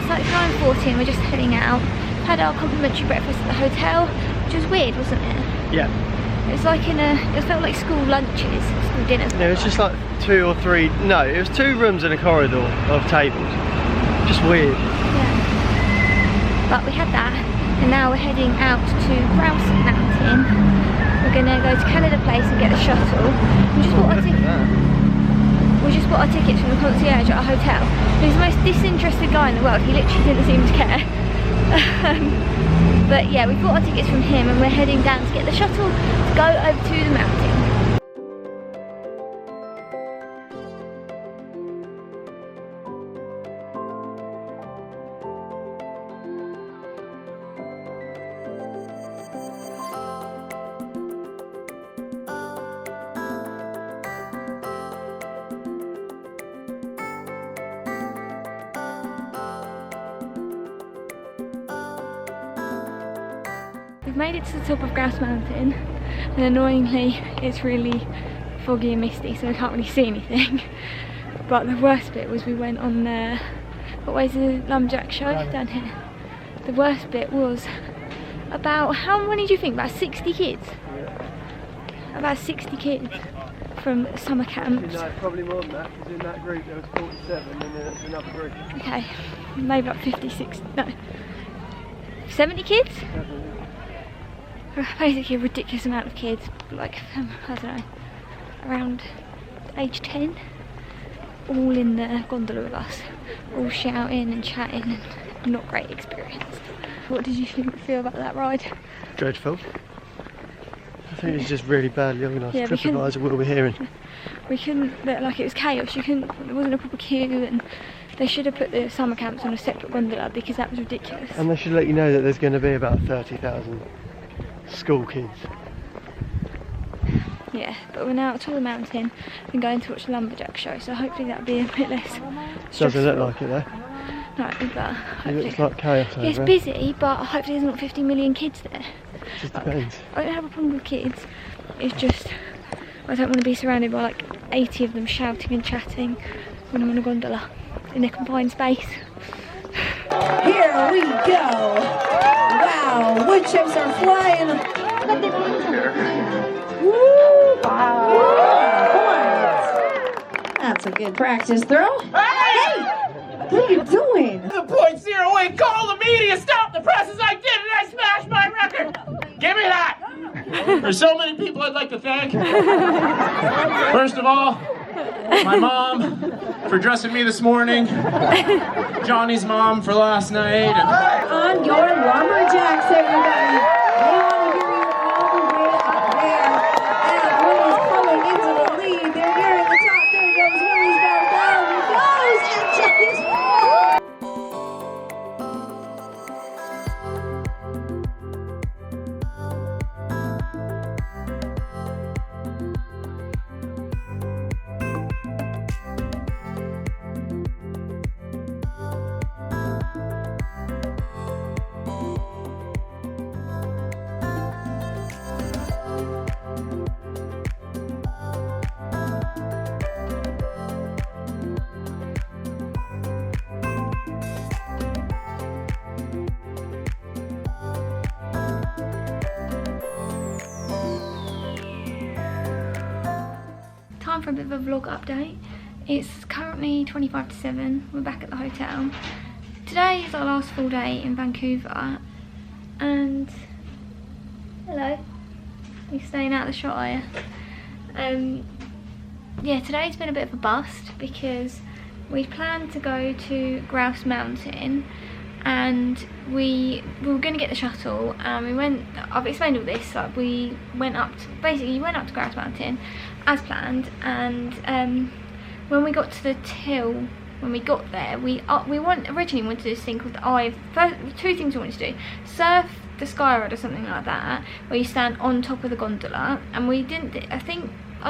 it's like 9:40 and we're just heading out. Had our complimentary breakfast at the hotel, which was weird, wasn't it? Yeah. It was like it felt like school lunches, school dinners. Yeah, it was just like 2 or 3, no, it was 2 rooms in a corridor of tables. Just weird. Yeah. But we had that, and now we're heading out to Grouse Mountain. We're gonna go to Canada Place and get the shuttle. We just bought our tickets from the concierge at our hotel. He's the most disinterested guy in the world. He literally didn't seem to care. But yeah, we bought our tickets from him and we're heading down to get the shuttle to go over to the mountain. We've made it to the top of Grouse Mountain, and annoyingly it's really foggy and misty, so we can't really see anything. But the worst bit was we went on the, what way is the lumberjack show? Down here. The worst bit was about, how many do you think? About 60 kids? Yeah. About 60 kids from summer camps. No, probably more than that, because in that group there was 47 and then there was another group. Okay, maybe like 56, no. 70 kids? Basically a ridiculous amount of kids, like, I don't know, around age 10, all in the gondola with us, all shouting and chatting, and not great experience. What did you feel about that ride? Dreadful. I think it's just really badly organised. Yeah, TripAdvisor will be hearing. We couldn't, like, it was chaos. There wasn't a proper queue, and they should have put the summer camps on a separate gondola because that was ridiculous. And they should let you know that there's going to be about 30,000 school kids. Yeah, but we're now at the top of the mountain and going to watch the lumberjack show, so hopefully that'll be a bit less stressful. Doesn't look like it though. No, but It looks like chaos over it's there. busy, but hopefully there's not 50 million kids there. It just depends. I don't have a problem with kids, it's just I don't want to be surrounded by like 80 of them shouting and chatting when I'm on a gondola in a confined space. Here we go! Wow, wood chips are flying! Woo! Wow! That's a good practice throw. Hey! What are you doing? The .08, call the media, stop the presses, I did it, I smashed my record! Give me that! There's so many people I'd like to thank. First of all, my mom for dressing me this morning, Johnny's mom for last night. On your lumberjacks, everybody. They want to hear you all the way up there. And Willie's pulling into the lead. They're nearing the top. There goes Willie's down. Down he goes. And Johnny's Time for a bit of a vlog update. It's currently 25 to 7. We're back at the hotel. Today is our last full day in Vancouver, and hello, you're staying out of the shot, are you? Yeah, today's been a bit of a bust because we planned to go to Grouse Mountain and we were going to get the shuttle, and I've explained all this, like we went up to Grouse Mountain as planned, and when we got to the till, when we got there, we originally wanted to do this thing called the Eye. Two things we wanted to do: surf the sky ride or something like that, where you stand on top of the gondola, and we didn't. I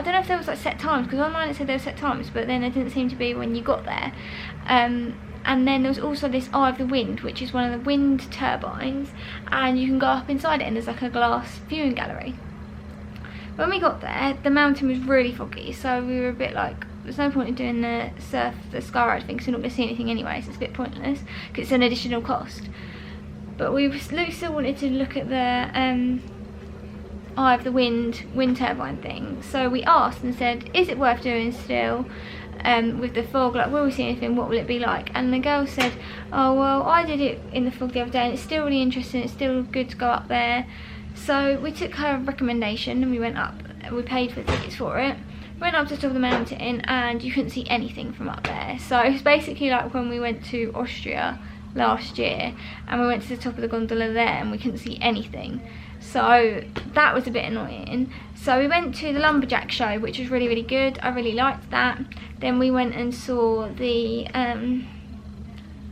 don't know if there was like set times, because online it said there were set times, but then there didn't seem to be when you got there. And then there was also this Eye of the Wind, which is one of the wind turbines, and you can go up inside it, and there's like a glass viewing gallery. When we got there, the mountain was really foggy, so we were a bit like, there's no point in doing the sky ride thing because we're not going to see anything anyway, so it's a bit pointless because it's an additional cost. But we still wanted to look at the Eye of the wind turbine thing, so we asked and said, is it worth doing still with the fog, like will we see anything, what will it be like? And the girl said, oh well, I did it in the fog the other day and it's still really interesting, it's still good to go up there. So we took her recommendation and we went up, we paid for tickets for it, went up to the top of the mountain and you couldn't see anything from up there. So it's basically like when we went to Austria last year and we went to the top of the gondola there and we couldn't see anything. So that was a bit annoying. So we went to the lumberjack show, which was really good. I really liked that. Then we went and saw the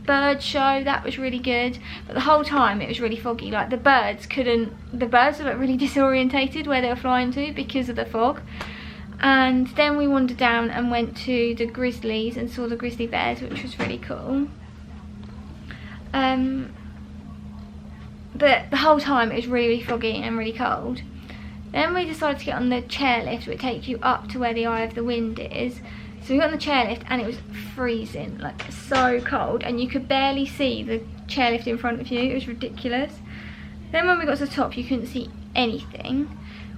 bird show. That was really good. But the whole time it was really foggy. Like the birds were like really disorientated where they were flying to because of the fog. And then we wandered down and went to the grizzlies and saw the grizzly bears, which was really cool. But the whole time it was really foggy and really cold. Then we decided to get on the chairlift, which would take you up to where the Eye of the Wind is. So we got on the chairlift and it was freezing, like so cold, and you could barely see the chairlift in front of you. It was ridiculous. Then when we got to the top you couldn't see anything.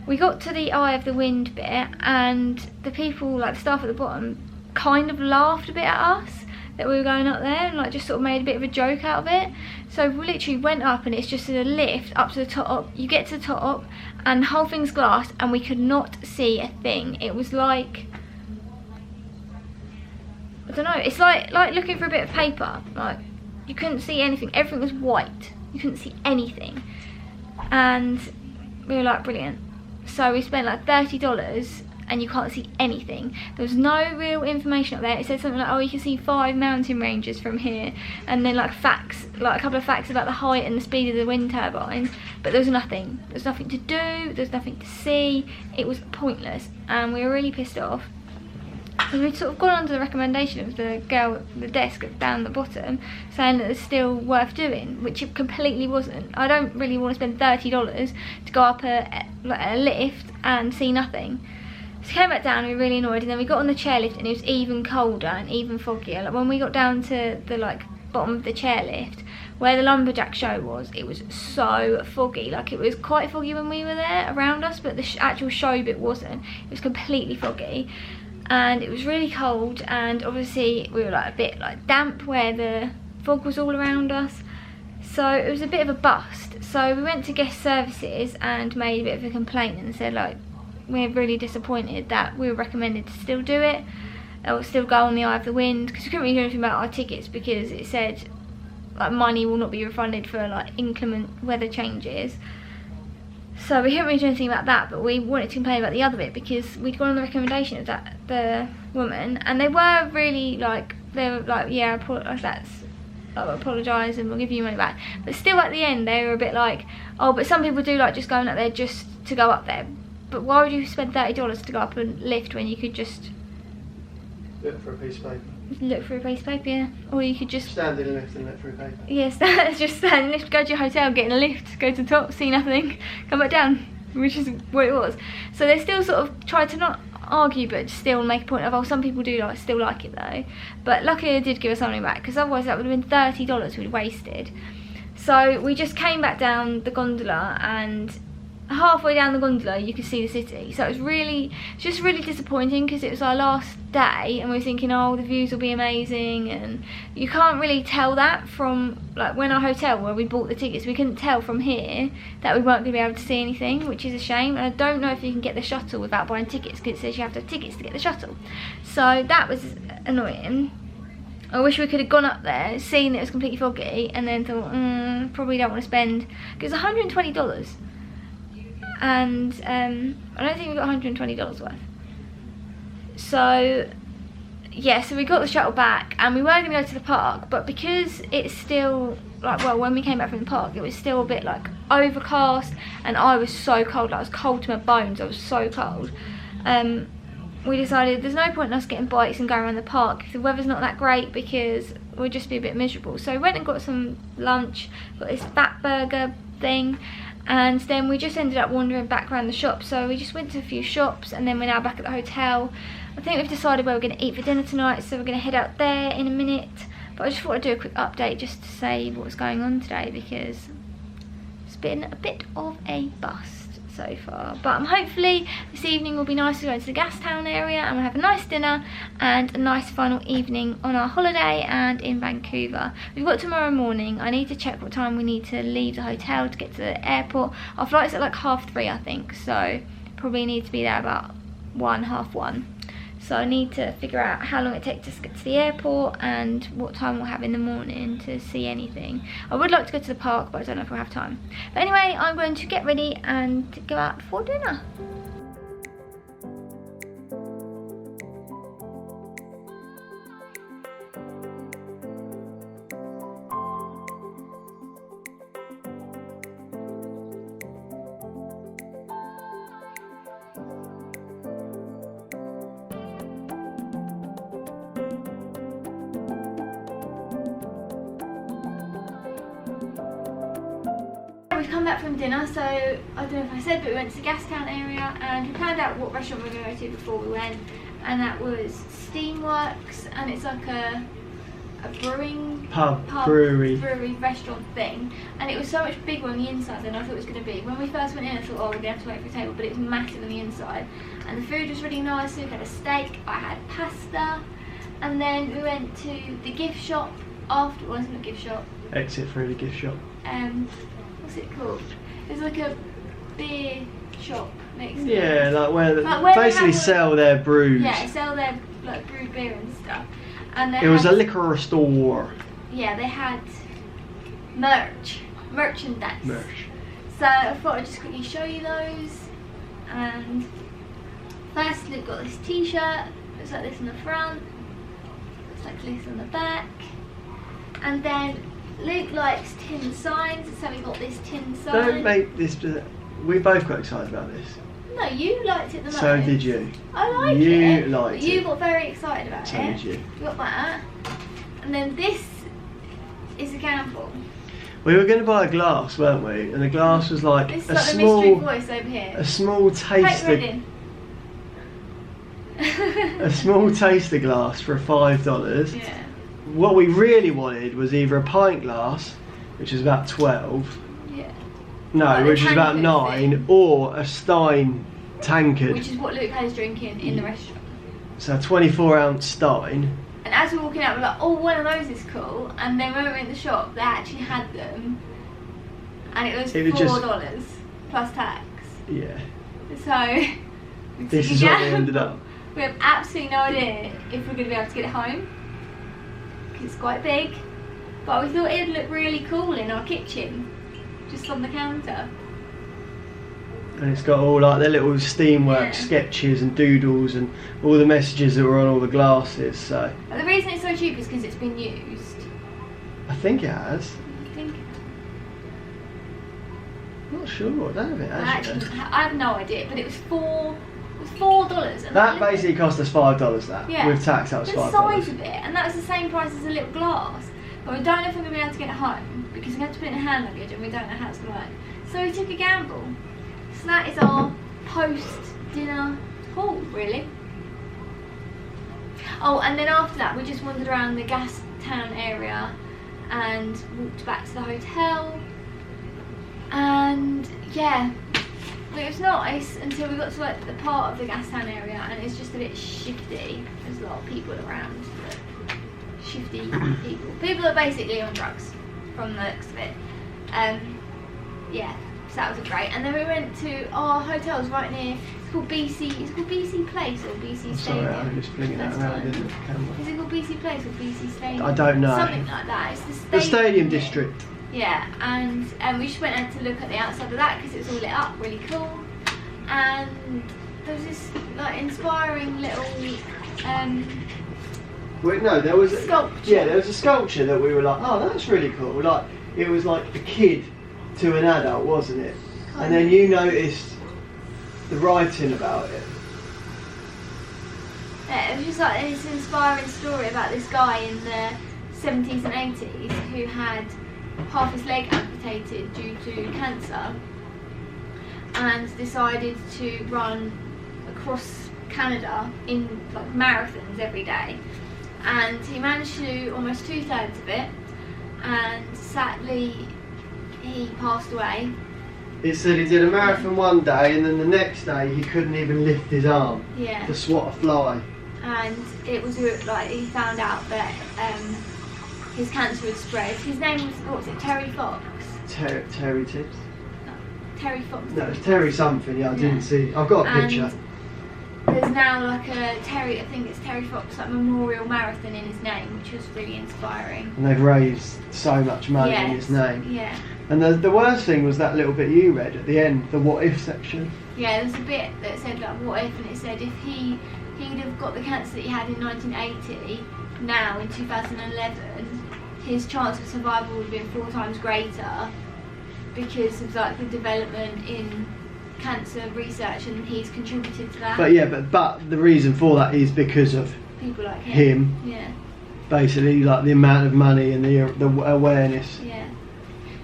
We got to the Eye of the Wind bit and the people, like the staff at the bottom, kind of laughed a bit at us that we were going up there and like just sort of made a bit of a joke out of it. So we literally went up and it's just a lift up to the top. You get to the top and the whole thing's glass and we could not see a thing. It was like, I don't know, it's like looking for a bit of paper. Like you couldn't see anything, everything was white. You couldn't see anything. And we were like, brilliant. So we spent like $30 and you can't see anything. There was no real information up there. It said something like, oh, you can see 5 mountain ranges from here, and then like facts, like a couple of facts about the height and the speed of the wind turbines, but there was nothing. There was nothing to do, there was nothing to see. It was pointless and we were really pissed off. So we'd sort of gone under the recommendation of the girl at the desk down the bottom saying that it's still worth doing, which it completely wasn't. I don't really want to spend $30 to go up a lift and see nothing. So we came back down and we were really annoyed, and then we got on the chairlift and it was even colder and even foggier. Like when we got down to the like bottom of the chairlift where the lumberjack show was, it was so foggy. Like it was quite foggy when we were there around us, but the actual show bit wasn't. It was completely foggy and it was really cold, and obviously we were like a bit like damp where the fog was all around us. So it was a bit of a bust. So we went to guest services and made a bit of a complaint and said like, we're really disappointed that we were recommended to still do it or still go on the Eye of the Wind, because we couldn't really do anything about our tickets because it said like money will not be refunded for like inclement weather changes. So we couldn't really do anything about that, but we wanted to complain about the other bit because we'd gone on the recommendation of the woman, and they were really like, they were like, yeah, I'll apologise and we'll give you money back. But still at the end they were a bit like, oh, but some people do like just going up there just to go up there. But why would you spend $30 to go up a lift when you could just look for a piece of paper? Look for a piece of paper, yeah. Or you could just stand in a lift and look for a paper. Yes, just stand in a lift, go to your hotel, get in a lift, go to the top, see nothing, come back down, which is what it was. So they still sort of tried to not argue, but still make a point of, oh, some people do still like it though. But luckily they did give us something back, because otherwise that would have been $30 we'd wasted. So we just came back down the gondola, and halfway down the gondola you could see the city. So it was just really disappointing because it was our last day and we were thinking, oh, the views will be amazing, and you can't really tell that from like when our hotel where we bought the tickets, we couldn't tell from here that we weren't going to be able to see anything, which is a shame. And I don't know if you can get the shuttle without buying tickets, because it says you have to have tickets to get the shuttle. So that was annoying. I wish we could have gone up there, seen it was completely foggy, and then thought, probably don't want to spend, because it's $120. And I don't think we got $120 worth. So yeah, so we got the shuttle back and we were going to go to the park, but because it's still like, well, when we came back from the park it was still a bit like overcast and I was so cold, like, I was cold to my bones, I was so cold. We decided there's no point in us getting bikes and going around the park if the weather's not that great, because we'll just be a bit miserable. So we went and got some lunch, got this fat burger thing, and then we just ended up wandering back around the shop. So we just went to a few shops, and then we're now back at the hotel. I think we've decided where we're going to eat for dinner tonight, so we're going to head out there in a minute. But I just thought I'd do a quick update just to say what's going on today, because it's been a bit of a bust so far. But hopefully this evening will be nice to go into the Gastown area, and we'll have a nice dinner and a nice final evening on our holiday and in Vancouver. We've got tomorrow morning. I need to check what time we need to leave the hotel to get to the airport. Our flight's at like 3:30, I think, so probably need to be there about 1:30. So I need to figure out how long it takes us to get to the airport and what time we'll have in the morning to see anything. I would like to go to the park, but I don't know if we'll have time. But anyway, I'm going to get ready and go out for dinner. We've come back from dinner, so I don't know if I said, but we went to the Gastown area and we planned out what restaurant we were going to go to before we went, and that was Steamworks, and it's like a brewing brewery restaurant thing, and it was so much bigger on the inside than I thought it was going to be. When we first went in, I thought, oh, we're going to have to wait for a table, but it was massive on the inside, and the food was really nice. So we had a steak, I had pasta, and then we went to the gift shop after. Well, it's not a gift shop. Exit through the gift shop. What's it called? It's like a beer shop next to Yeah, it. like where they basically sell their brews. Yeah, sell their like brewed beer and stuff. And it was a liquor store. Yeah, they had merchandise. Merch. So I thought I'd just quickly show you those. And first we've got this t-shirt. Looks like this on the front. Looks like this on the back. And then Luke likes tin signs, so we got this tin sign. Don't make this. We both got excited about this. No, you liked it the most. So did you. I liked it. You liked it. You got very excited about it. So did you. You got that. And then this is a gamble. We were going to buy a glass, weren't we? And the glass was like This is a like small, the mystery voice over here. a small taster, a small taster glass for $5. Yeah. What we really wanted was either a pint glass, which is about 12. Yeah. No, Like the which is about tankard 9, thing. or a Stein tankard. Which is what Luke had his drinking in the restaurant. So a 24-ounce Stein. And as we were walking out, we were like, oh, one of those is cool. And then when we were in the shop, they actually had them. And it was $4 plus tax. Yeah. So, This is what we ended up. We have absolutely no idea if we're going to be able to get it home. It's quite big, but we thought it'd look really cool in our kitchen, just on the counter. And it's got all like their little Steamworks sketches and doodles and all the messages that were on all the glasses. So But the reason it's so cheap is because it's been used. I think it has. I think. I'm not sure. I don't know if it has. I have no idea, but it was $4. And That basically cost us $5. That with tax, that was the $5. size of it, and that was the same price as a little glass. But we don't know if we're going to be able to get it home because we have to put it in hand luggage, and we don't know how it's going to work. So we took a gamble. So that is our post-dinner haul, really. Oh, and then after that, we just wandered around the Gastown area and walked back to the hotel. And yeah. It was nice until we got to like the part of the Gastown area, and it's just a bit shifty. There's a lot of people around, shifty people. People are basically on drugs, from the looks of it. Yeah, so that was great. And then we went to our hotels right near. It's called BC. It's called BC Place or BC Stadium. Sorry, I'm just flinging that around, isn't it? Is it called BC Place or BC Stadium? I don't know. Something like that. It's the stadium district. Yeah, and we just went out to look at the outside of that because it was all lit up, really cool. And there was this like inspiring little Wait, no, there was sculpture. Yeah, there was a sculpture that we were like, oh, that's really cool. Like it was like a kid to an adult, wasn't it? And then you noticed the writing about it. Yeah, it was just like this inspiring story about this guy in the 70s and 80s who had half his leg amputated due to cancer, and decided to run across Canada in like marathons every day, and he managed to do almost 2/3 of it, and sadly he passed away. It said he did a marathon one day, and then the next day he couldn't even lift his arm to swat a fly. And it was like he found out that his cancer had spread. His name was, what was it, Terry Fox? Terry Tibbs? No, Terry Fox. No, it's Terry something. Yeah, I didn't see. I've got a picture. There's now like a Terry, I think it's Terry Fox, like memorial marathon in his name, which was really inspiring. And they've raised so much money in his name. Yeah. And the worst thing was that little bit you read at the end, the what if section. Yeah, there's a bit that said like what if, and it said if he'd have got the cancer that he had in 1980, now in 2011, his chance of survival would have been 4 times greater because of like the development in cancer research, and he's contributed to that. But yeah, but the reason for that is because of people like him. Yeah. Basically, like the amount of money and the awareness. Yeah.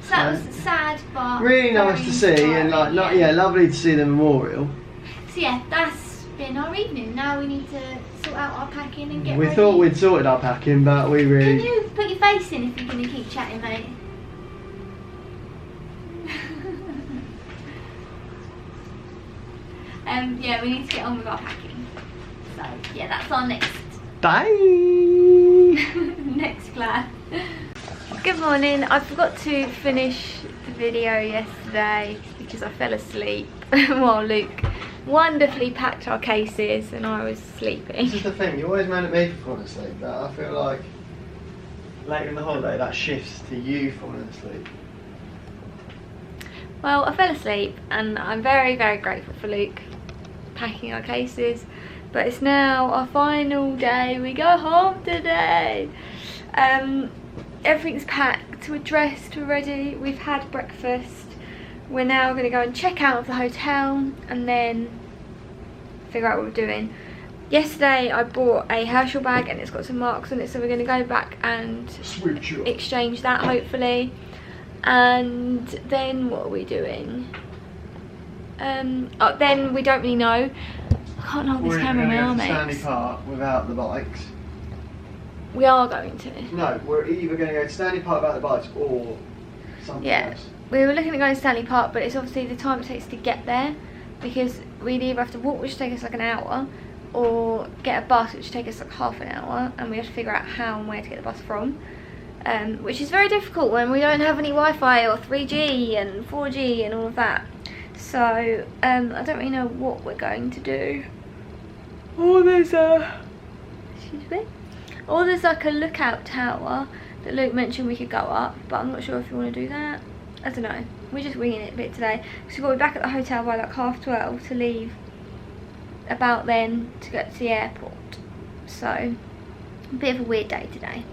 So that was sad, but really nice to see, and like lovely to see the memorial. So yeah, that's been our evening. Now we need to sort out our packing and get ready. We thought we'd sorted our packing, but we really. Can you put your face in if you're going to keep chatting, mate? Yeah, we need to get on with our packing. So yeah, that's our next next plan. Good morning. I forgot to finish the video yesterday because I fell asleep while Luke wonderfully packed our cases and I was sleeping. This is the thing, you always mad at me for falling asleep, but I feel like later in the holiday that shifts to you falling asleep. Well, I fell asleep and I'm very, very grateful for Luke packing our cases, but it's now our final day. We go home today. Everything's packed, we're dressed, we're ready, we've had breakfast. We're now going to go and check out of the hotel and then figure out what we're doing. Yesterday I bought a Herschel bag and it's got some marks on it, so we're going to go back and exchange that hopefully. And then what are we doing? Then we don't really know. I can't hold this camera in my arm. We're going to Stanley Park without the bikes. We are going to. No, we're either going to go to Stanley Park without the bikes or something else. We were looking at going to Stanley Park, but it's obviously the time it takes to get there, because we'd either have to walk, which takes us like an hour, or get a bus, which takes us like half an hour, and we have to figure out how and where to get the bus from. Which is very difficult when we don't have any Wi-Fi or 3G and 4G and all of that. So I don't really know what we're going to do. Oh, there's like a lookout tower that Luke mentioned we could go up, but I'm not sure if you want to do that. I don't know. We're just winging it a bit today because we've got to be back at the hotel by like 12:30 to leave about then to get to the airport. So a bit of a weird day today.